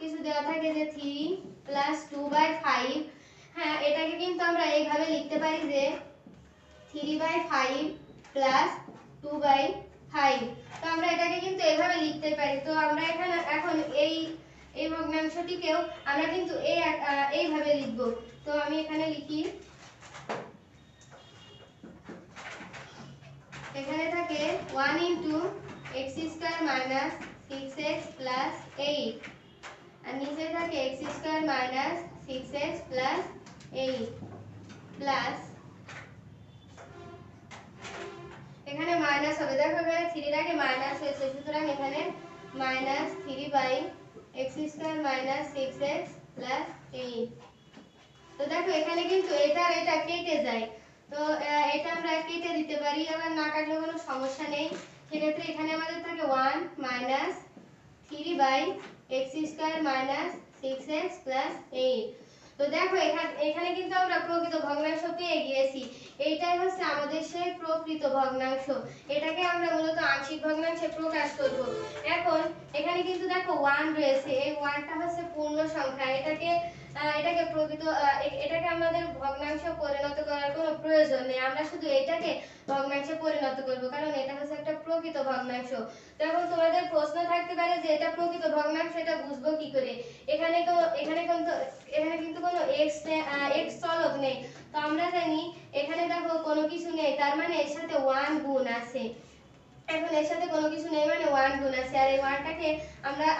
কিছু দেওয়া থাকে যে 3 প্লাস 2/5, হ্যাঁ এটাকে কিন্তু আমরা এইভাবে লিখতে পারি যে 3/5 প্লাস 2/5। তো আমরা এটাকে কিন্তু এইভাবে লিখতে পারি। তো আমরা এখানে এখন এই ভগ্নাংশটিকেও আমরা কিন্তু এইভাবে লিখব। তো আমি এখানে লিখি, এখানে থাকে 1 into x square minus 6x plus 8 আর নিচে থাকে x square minus 6x plus 8 plus এখানে মাইনাস হবে, দেখো এখানে 3 এর আগে মাইনাস হয়েছে, সুতরাং এখানে minus 3/x square minus 6x plus 8। তো দেখো এখানে কিন্তু এটা আর এটা কেটে যায়, তো এটা আমরা কেটে দিতে পারি, আবার না কাটলে কোনো সমস্যা নেই। সেক্ষেত্রে এখানে আমাদের থাকে 1 minus 3/x² minus 6x plus 8। তো দেখো এখানে কিন্তু আমরা প্রকৃত ভগ্নাংশ পেয়ে গিয়েছি। এইটাই হচ্ছে আমাদের সেই প্রকৃত ভগ্নাংশ। এটাকে আমরা মূলত আংশিক ভগ্নাংশে প্রকাশ করব। এখন এখানে কিন্তু দেখো 1 রয়েছে, এই 1টা হচ্ছে পূর্ণ সংখ্যা। এটাকে এটাকে আমাদের ভগ্নাংশে পরিণত করার কোনো প্রয়োজন নেই। আমরা শুধু এটাকে ভগ্নাংশে পরিণত করব, কারণ এটা হচ্ছে একটা প্রকৃত ভগ্নাংশ। তখন তোমাদের প্রশ্ন থাকতে পারে যে এটা প্রকৃত ভগ্নাংশ, এটা বুঝবো কি করে? এখানে কিন্তু কোনো x চলক নেই। তো আমরা জানি এখানে দেখো কোনো কিছু নেই, তার মানে এর সাথে 1 গুণ আছে। এখন এর সাথে কোনো কিছু নেই মানে 1 গুণ আছে, আর এই 1টাকে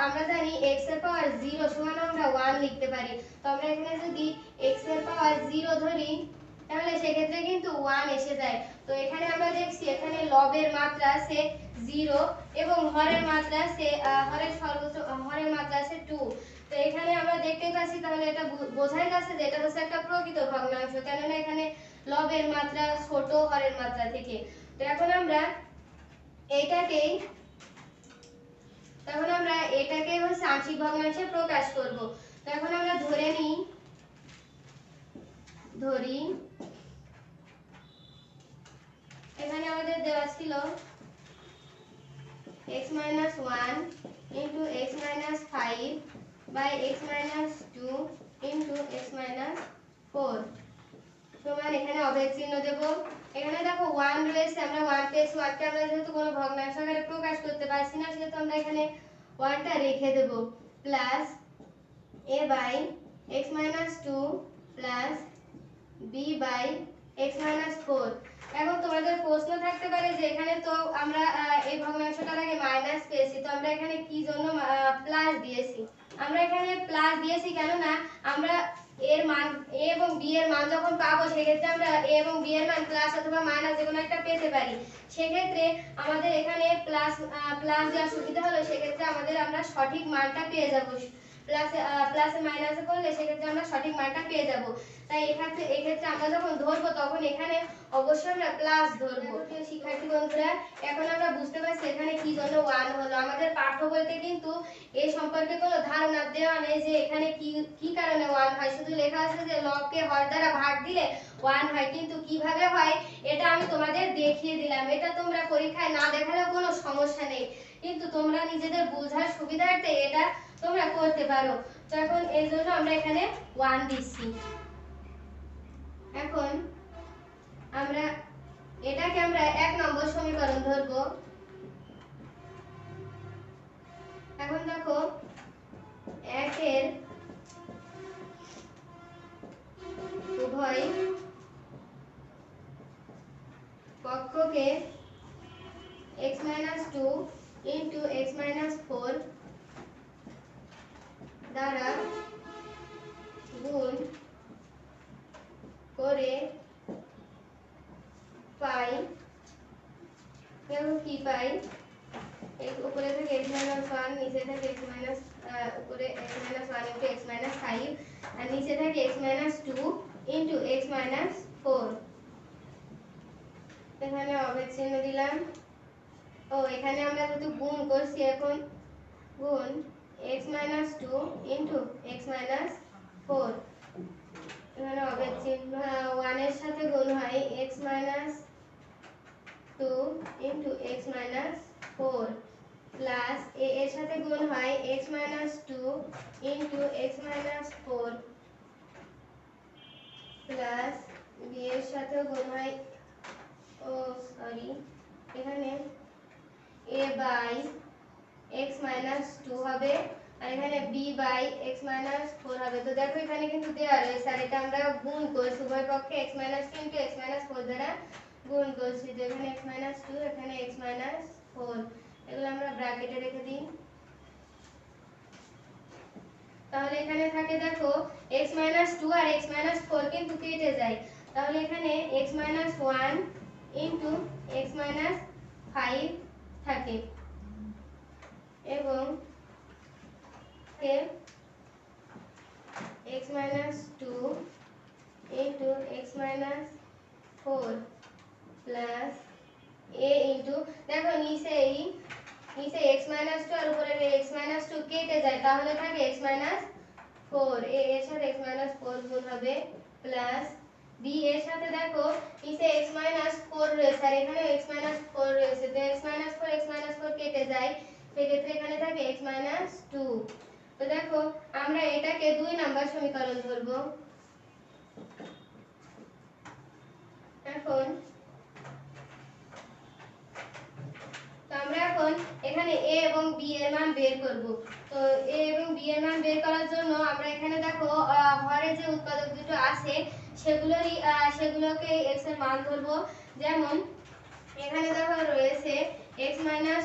আমরা জানি x এর পাওয়ার 0 সমান আমরা 1 লিখতে পারি। তো আমরা এখানে যদি x এর পাওয়ার 0 ধরি, তাহলে সেক্ষেত্রে কিন্তু 1 এসে যায়। তো এখানে আমরা দেখছি এখানে লবের মাত্রা আছে 0 এবং হরের মাত্রা আছে হরের মাত্রা আছে 2। তো এখানে আমরা দেখতে পাচ্ছি, তাহলে এটা বোঝাই যাচ্ছে যে এটা হচ্ছে একটা প্রকৃত ভগ্নাংশ, কেননা এখানে লবের মাত্রা ছোট হরের মাত্রা থেকে। তো এখন আমরা এটাকে হচ্ছে আংশিক ভগ্নাংশে প্রকাশ করব। তো এখন আমরা ধরি এখানে আমাদের দেওয়া ছিল x - 1 into x - 5 by x - 2 into x - 4 সমান, এখানে অভেদ চিহ্ন দেব। এখানে দেখো 1 রয়েছে, আমরা 1 পেয়েছি, 1কে আমরা যেহেতু কোনো ভগ্নাংশ আকারে প্রকাশ করতে পারছি না, সেহেতু আমরা এখানে 1টা রেখে দেব, plus a by x - 2 plus b by x - 4। এখন তোমাদের প্রশ্ন থাকতে পারে যে এখানে তো আমরা এই ভগ্নাংশটার আগে মাইনাস পেয়েছি, তো আমরা এখানে কি জন্য প্লাস দিয়েছি? আমরা এখানে প্লাস দিয়েছি কেননা আমরা এর মান a এবং b এর মান যখন পাবো, সেক্ষেত্রে আমরা a এবং b এর মান প্লাস অথবা মাইনাস যে কোনো একটা পেতে পারি। সেক্ষেত্রে আমাদের এখানে প্লাস দেওয়ার সুবিধা হলো, সেক্ষেত্রে আমরা সঠিক মানটা পেয়ে যাব। প্লাসে মাইনাসে করলে সেক্ষেত্রে আমরা সঠিক মানটা পেয়ে যাব। তাই এক্ষেত্রে আমরা যখন ধরবো, তখন এখানে অবশ্যই আমরা প্লাস ধরবো। শিক্ষার্থী বন্ধুরা, এখন আমরা বুঝতে পারছি এখানে কি জন্য 1 হলো। আমাদের পাঠ্য বইতে কিন্তু এই সম্পর্কে কোনো ধারণা দেওয়া নেই যে এখানে কি কারণে 1 হয়। শুধু লেখা আছে যে লবকে হর দ্বারা ভাগ দিলে 1 হয়, কিন্তু কিভাবে হয় এটা আমি তোমাদের দেখিয়ে দিলাম। এটা তোমরা পরীক্ষায় না দেখালেও কোনো সমস্যা নেই, কিন্তু তোমরা নিজেদের বোঝার সুবিধার্থে এটা তোমরা করতে পারো। তো এখন এই জন্য আমরা এখানে 1 দিচ্ছি। এখন এটাকে আমরা 1 নম্বর সমীকরণ ধরব। এখন দেখো 1 এর উভয় পক্ষকে x - 2 into x - 4 দ্বারা গুণ করে পাই। দেখো কি পাই, উপরে থাকে x - 1, নিচে থাকে উপরে x - 1 into x - 5 আর নিচে থাকে x - 2 into x - 4। এখানে অভেদ চিহ্ন দিলাম। এখানে আমরা যেহেতু গুণ করছি, এখন গুণ x - 2 into x - 4। এখানে অভেদ চিহ্ন 1 এর সাথে গুণ হয় x - 2 into x - 4 plus a এর সাথে গুণ হয় x - 2 into x - 4 plus b এর সাথে গুণ হয় এখানে a by x - 2 হবে, আর এখানে b by x - 4 হবে। তো দেখো এখানে কিন্তু দেওয়া রয়েছে, আর এটা আমরা গুণ করছি, উভয় পক্ষে x - 2 into x - 4 দ্বারা গুণ করছি। তো এখানে x - 2, এখানে x - 4, এগুলো আমরা ব্র্যাকেটে রেখে দিই। তাহলে এখানে থাকে দেখো x - 2 আর x - 4 কিন্তু কেটে যায়। তাহলে এখানে x - 1 into x - 5 থাকে এবং x - 2 into x - 4 plus a into, দেখো নিচে এই নিচে x মাইনাস 2 আর উপরে x মাইনাস 2 কেটে যায়, তাহলে থাকে x মাইনাস 4, এর সাথে x মাইনাস 4 গুণ হবে প্লাস b এর সাথে দেখো নিচে x মাইনাস 4 রয়েছে আর এখানে x মাইনাস 4 রয়েছে, তো x মাইনাস 4 কেটে যায়, সেক্ষেত্রে এখানে থাকে x মাইনাস 2। তো দেখো আমরা এটাকে 2 নাম্বার সমীকরণ ধরব। এখন আমরা এখন এখানে a এবং b এর মান বের করব। তো a এবং b এর মান বের করার জন্য আমরা এখানে দেখো হরে যে উৎপাদক দুটো আছে সেগুলোকে x এর মান ধরব। যেমন এখানে দেখো রয়েছে x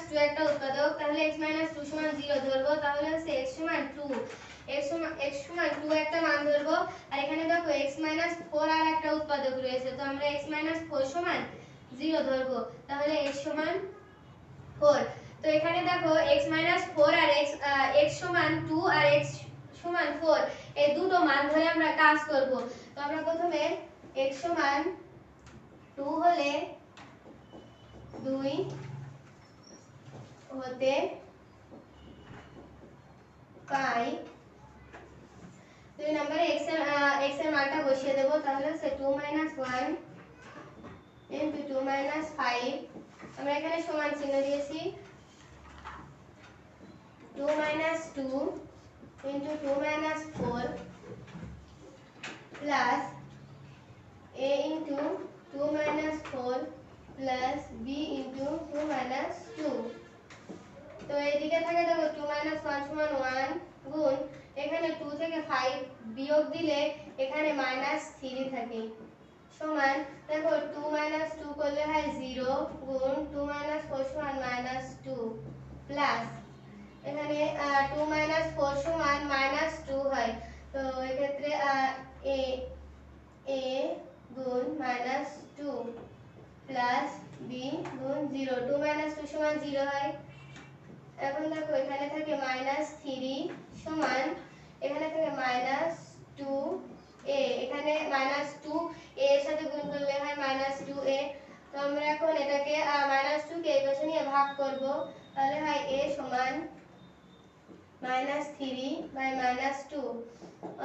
2 একটা উৎপাদক, তাহলে x 2 সমান 0 ধরব, তাহলে হচ্ছে x সমান 2, x সমান 2 একটা মান ধরব। আর এখানে দেখো x 4 আর একটা উৎপাদক রয়েছে, তো আমরা x 4 সমান 0 ধরব, তাহলে x সমান 4। তো এখানে দেখো x 4 আর x সমান 2 আর x সমান 4 এই দুটো মান ধরে আমরা কাজ করব। তো আমরা প্রথমে x সমান 2 হলে 2 হতে পাই, 2 নম্বরে x এর মানটা বসিয়ে দেব, তাহলে হচ্ছে 2 1 into 2 5, আমরা এখানে সমান চিহ্ন দিয়েছি, 2 2 into 2 4 plus a into 2 4 plus b into 2 2। তো এইদিকে থাকে দেখো 2 1 সমান 1 গুণ এখানে 2 থেকে 5 বিয়োগ দিলে এখানে -3 থাকে, সমান দেখো 2 2 করলে হয় 0 গুণ 2 4 সমান -2 প্লাস এখানে 2 4 সমান -2 হয়, তো এক্ষেত্রে a গুণ -2 প্লাস b গুণ 0, 2 2 সমান 0 হয়। এখন দেখো এখানে থাকে -3 সমান এখানে থাকে -2 a, এখানে -2 a এর সাথে গুণ করলে হয় -2a। তো আমরা এখন এটাকে -2 কে এই পাশে নিয়ে ভাগ করব, তাহলে হয় a সমান -3/-2।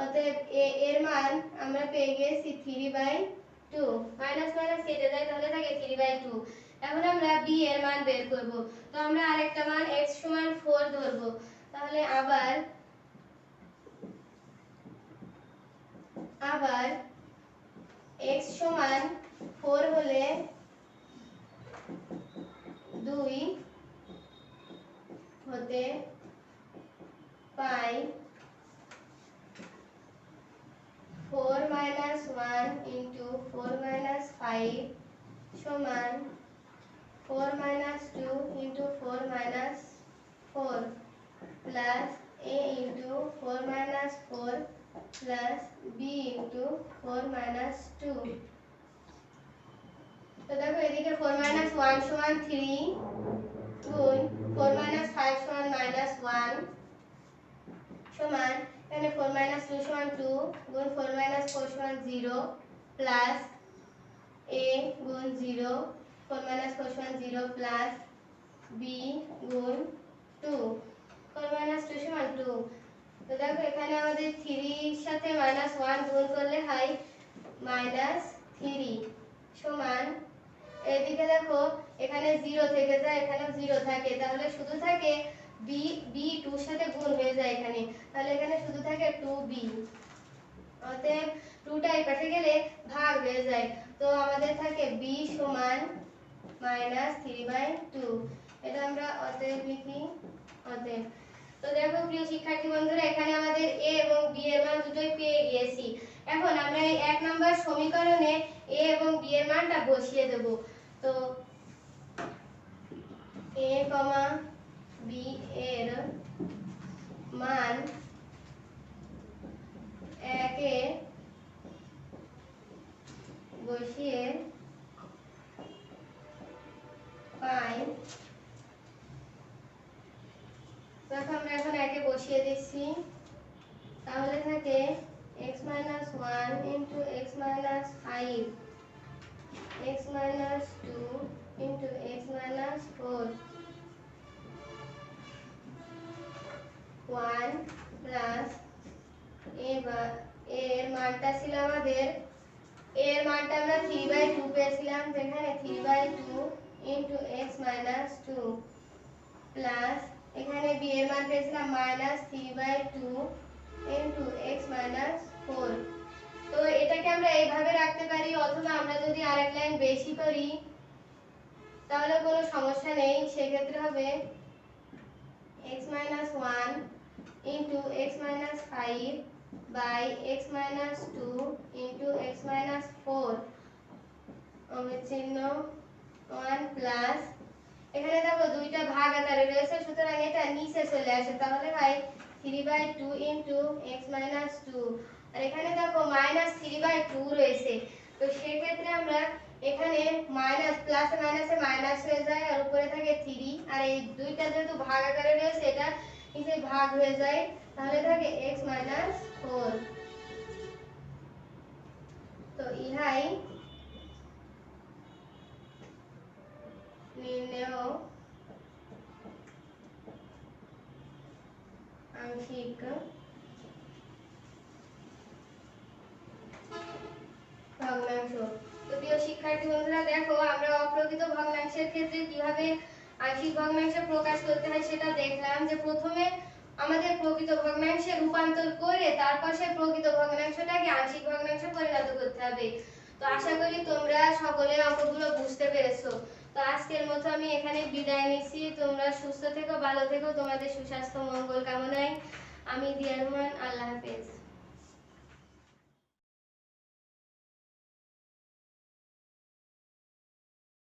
অতএব a এর মান আমরা পেয়ে গেছি 3/2, মাইনাস মাইনাস কেটে যায়, তাহলে থাকে 3/2। এখন আমরা b এর মান বের করব। তো আমরা আরেকটা মান x সমান 4 ধরব, তাহলে আবার x সমান 4 হলে 2 হতে পাই 4 1 into 4 5 সমান 4 2 into 4 4 plus a into 4 4 plus b into 4 2। তো দেখো এদিকে 4 1 সমান 3 গুণ 4 5 সমান -1 সমান এখানে 4 2 সমান 2 গুণ 4 4 সমান 0 প্লাস a গুণ 0, 4 4 সমান 0 প্লাস b গুণ 2, 4 2 সমান 2। তো দেখো এখানে আমাদের 3 এর সাথে -1 গুণ করলে হয় -3 সমান এদিকে দেখো এখানে 0 থেকে যায়, এখানেও 0 থাকে, তাহলে শুধু থাকে b 2 এর সাথে গুণ হয়ে যায় এখানে, তাহলে এখানে শুধু থাকে 2b। অতএব 2 টা এই পাশে গেলে ভাগ হয়ে যায়, তো আমাদের থাকে b সমান -3/2। এটা আমরা অতএব লিখি, অতএব। তো দেখো প্রিয় শিক্ষার্থী বন্ধুরা, এখানে আমাদের a এবং b এর মান দুটোই পেয়ে গিয়েছি। এখন আমরা এই 1 নম্বর সমীকরণে a এবং b এর মানটা বসিয়ে দেব। তো a, b এর মান 1 এ বসিয়ে পাই, দেখো আমরা এখন 1 এ বসিয়ে দিচ্ছি, তাহলে থাকে x 1 into x 5 x 2 into x 4 1 plus এবার এর মানটা ছিল আমাদের এর মানটা আমরা 3/2 পেয়েছিলাম, যেখানে 3/2 ইনটু x মাইনাস 2 প্লাস এখানে b এর মান পেয়েছিলাম মাইনাস 3/2 ইনটু x মাইনাস 4। তো এটাকে আমরা এইভাবে রাখতে পারি, অথবা আমরা যদি আরেক লাইন বেশি করি তাহলে কোনো সমস্যা নেই। সেক্ষেত্রে হবে x minus 1 into x minus 5 by x minus 2 into x minus 4 চিহ্ন 1 প্লাস এখানে দেখো দুইটা ভাগ আকারে রয়েছে, সুতরাং এটা নিচে চলে আসে, তাহলে হয় 3/2 into x minus 2। আর এখানে দেখো মাইনাস 3/2 রয়েছে, তো সেক্ষেত্রে আমরা এখানে মাইনাস প্লাস মাইনাসে মাইনাস হয়ে যায় আর উপরে থাকে 3, আর এই দুইটা যেহেতু ভাগ আকারে রয়েছে এটা নিচে ভাগ হয়ে যায়, তাহলে থাকে x 4। তো ইহাই নির্ণেয় আংশিক ভগ্নাংশ। তো প্রিয় শিক্ষার্থী বন্ধুরা, দেখো আমরা অপ্রকৃত ভগ্নাংশের ক্ষেত্রে কিভাবে আংশিক ভগ্নাংশ প্রকাশ করতে হয় সেটা দেখলাম, যে প্রথমে আমাদের প্রকৃত ভগ্নাংশে রূপান্তর করে তারপর সেই প্রকৃত ভগ্নাংশটাকে আংশিক ভগ্নাংশে পরিণত করতে হবে। তো আশা করি তোমরা সকলে অঙ্কগুলো বুঝতে পেরেছো। তো আজকের মতো আমি এখানে বিদায় নিচ্ছি। তোমরা সুস্থ থেকো, ভালো থেকো, তোমাদের সুস্বাস্থ্য মঙ্গল কামনায় আমি দিয়া রহমান। আল্লাহ হাফেজ।